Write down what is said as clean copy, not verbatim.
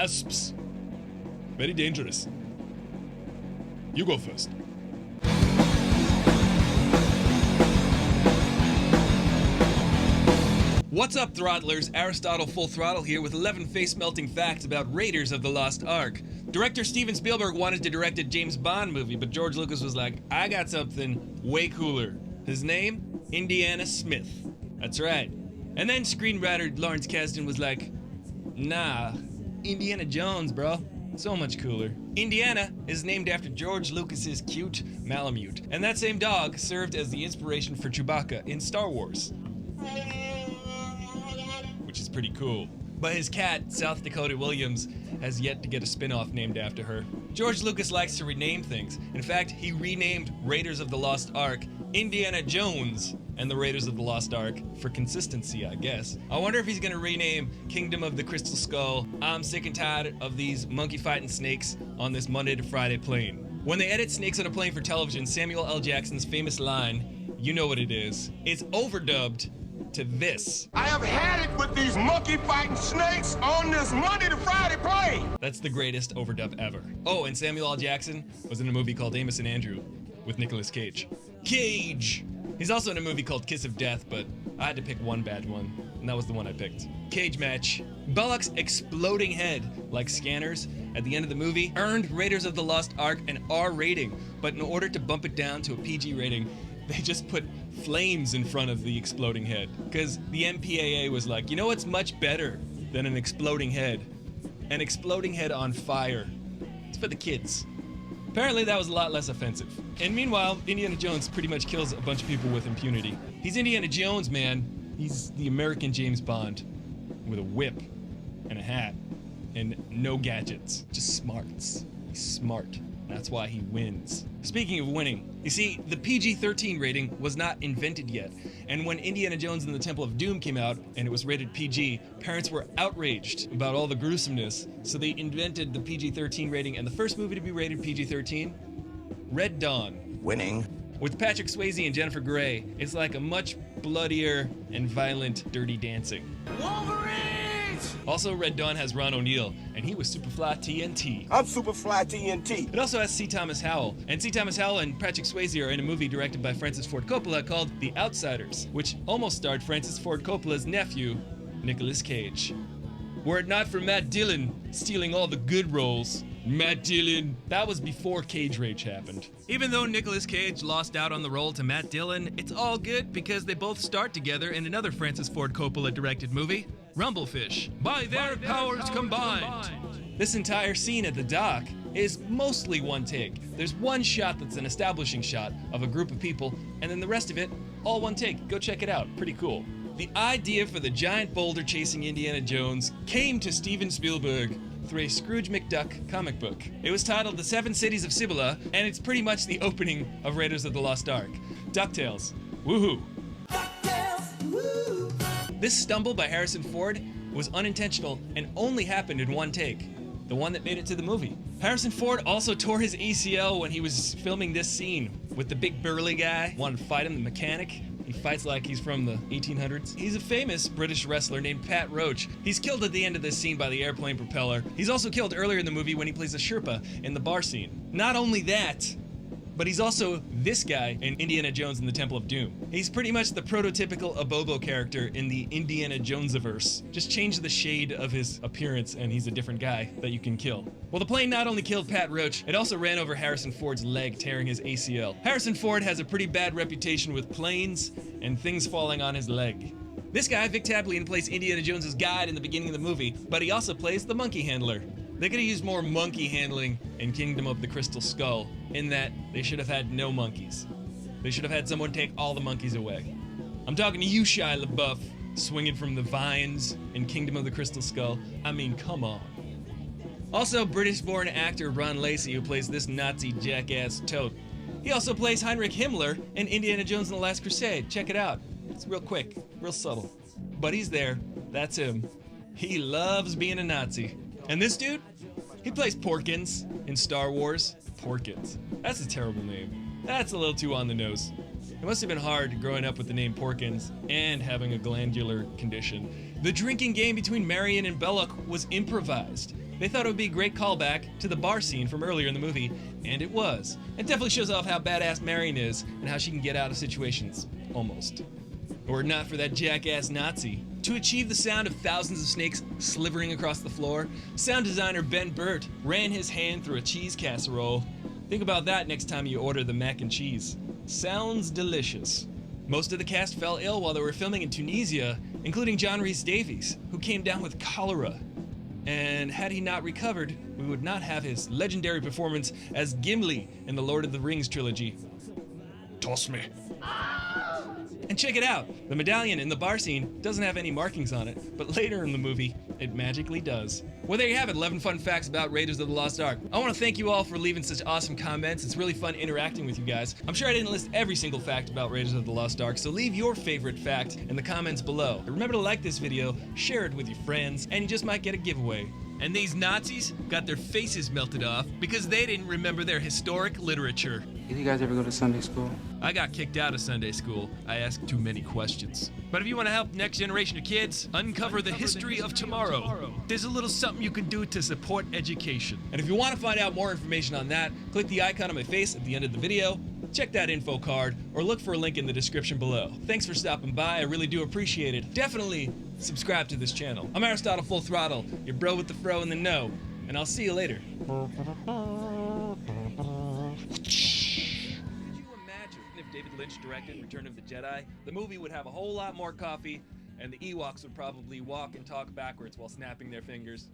Mishaps. Very dangerous. You go first. What's up, throttlers? Aristotle Full Throttle here with 11 face-melting facts about Raiders of the Lost Ark. Director Steven Spielberg wanted to direct a James Bond movie, but George Lucas was like, I got something way cooler. His name? Indiana Smith. That's right. And then screenwriter Lawrence Kasdan was like, nah, Indiana Jones, bro. So much cooler. Indiana is named after George Lucas's cute Malamute, and that same dog served as the inspiration for Chewbacca in Star Wars. Which is pretty cool. But his cat, South Dakota Williams, has yet to get a spin-off named after her. George Lucas likes to rename things. In fact, he renamed Raiders of the Lost Ark Indiana Jones and the Raiders of the Lost Ark for consistency, I guess. I wonder if he's gonna rename Kingdom of the Crystal Skull I'm sick and tired of these monkey fighting snakes on this Monday to Friday plane. When they edit Snakes on a Plane for television, Samuel L. Jackson's famous line, you know what it is, it's overdubbed to this. I have had it with these monkey fighting snakes on this Monday to Friday plane. That's the greatest overdub ever. Oh, and Samuel L. Jackson was in a movie called Amos and Andrew with Nicolas Cage. Cage! He's also in a movie called Kiss of Death, but I had to pick one bad one, and that was the one I picked. Cage match. Belloq's exploding head, like scanners, at the end of the movie, earned Raiders of the Lost Ark an R rating, but in order to bump it down to a PG rating, they just put flames in front of the exploding head. Because the MPAA was like, you know what's much better than an exploding head? An exploding head on fire. It's for the kids. Apparently that was a lot less offensive. And meanwhile, Indiana Jones pretty much kills a bunch of people with impunity. He's Indiana Jones, man. He's the American James Bond. With a whip and a hat and no gadgets. Just smarts. He's smart. That's why he wins. Speaking of winning, you see, the PG-13 rating was not invented yet, and when Indiana Jones and the Temple of Doom came out and it was rated PG, parents were outraged about all the gruesomeness, so they invented the PG-13 rating, and the first movie to be rated PG-13, Red Dawn. Winning. With Patrick Swayze and Jennifer Grey, it's like a much bloodier and violent Dirty Dancing. Wolverines! Also, Red Dawn has Ron O'Neal, and he was Superfly TNT. I'm Superfly TNT. It also has C. Thomas Howell, and C. Thomas Howell and Patrick Swayze are in a movie directed by Francis Ford Coppola called The Outsiders, which almost starred Francis Ford Coppola's nephew, Nicolas Cage. Were it not for Matt Dillon stealing all the good roles, Matt Dillon. That was before Cage Rage happened. Even though Nicolas Cage lost out on the role to Matt Dillon, it's all good because they both start together in another Francis Ford Coppola directed movie, Rumblefish. By their powers combined. This entire scene at the dock is mostly one take. There's one shot that's an establishing shot of a group of people, and then the rest of it, all one take. Go check it out. Pretty cool. The idea for the giant boulder chasing Indiana Jones came to Steven Spielberg through a Scrooge McDuck comic book. It was titled The Seven Cities of Cibola, and it's pretty much the opening of Raiders of the Lost Ark. DuckTales. Woohoo. DuckTales. Woo. This stumble by Harrison Ford was unintentional and only happened in one take. The one that made it to the movie. Harrison Ford also tore his ACL when he was filming this scene with the big burly guy, wanted to fight him, the mechanic. He fights like he's from the 1800s. He's a famous British wrestler named Pat Roach. He's killed at the end of this scene by the airplane propeller. He's also killed earlier in the movie when he plays a Sherpa in the bar scene. Not only that, but he's also this guy in Indiana Jones and the Temple of Doom. He's pretty much the prototypical Abobo character in the Indiana Jones-averse. Just change the shade of his appearance and he's a different guy that you can kill. Well, the plane not only killed Pat Roach, it also ran over Harrison Ford's leg, tearing his ACL. Harrison Ford has a pretty bad reputation with planes and things falling on his leg. This guy, Vic Taplian, plays Indiana Jones's guide in the beginning of the movie, but he also plays the monkey handler. They could have used more monkey handling in Kingdom of the Crystal Skull, in that they should have had no monkeys. They should have had someone take all the monkeys away. I'm talking to you, Shia LaBeouf, swinging from the vines in Kingdom of the Crystal Skull. I mean, come on. Also, British-born actor Ron Lacey, who plays this Nazi jackass toad. He also plays Heinrich Himmler in Indiana Jones and the Last Crusade. Check it out. It's real quick, real subtle. But he's there. That's him. He loves being a Nazi. And this dude? He plays Porkins in Star Wars. Porkins. That's a terrible name. That's a little too on the nose. It must have been hard growing up with the name Porkins and having a glandular condition. The drinking game between Marion and Belloq was improvised. They thought it would be a great callback to the bar scene from earlier in the movie, and it was. It definitely shows off how badass Marion is and how she can get out of situations. Almost. Were it not for that jackass Nazi. To achieve the sound of thousands of snakes slithering across the floor, sound designer Ben Burt ran his hand through a cheese casserole. Think about that next time you order the mac and cheese. Sounds delicious. Most of the cast fell ill while they were filming in Tunisia, including John Rhys Davies, who came down with cholera. And had he not recovered, we would not have his legendary performance as Gimli in the Lord of the Rings trilogy. Toss me. And check it out, the medallion in the bar scene doesn't have any markings on it, but later in the movie, it magically does. Well, there you have it, 11 fun facts about Raiders of the Lost Ark. I want to thank you all for leaving such awesome comments. It's really fun interacting with you guys. I'm sure I didn't list every single fact about Raiders of the Lost Ark, so leave your favorite fact in the comments below. And remember to like this video, share it with your friends, and you just might get a giveaway. And these Nazis got their faces melted off because they didn't remember their historic literature. Did you guys ever go to Sunday school? I got kicked out of Sunday school. I asked too many questions. But if you want to help next generation of kids uncover the history of tomorrow, there's a little something you can do to support education. And if you want to find out more information on that, click the icon on my face at the end of the video, check that info card, or look for a link in the description below. Thanks for stopping by. I really do appreciate it. Definitely subscribe to this channel. I'm Aristotle Full Throttle, your bro with the fro and the no, and I'll see you later. If David Lynch directed Return of the Jedi, the movie would have a whole lot more coffee, and the Ewoks would probably walk and talk backwards while snapping their fingers.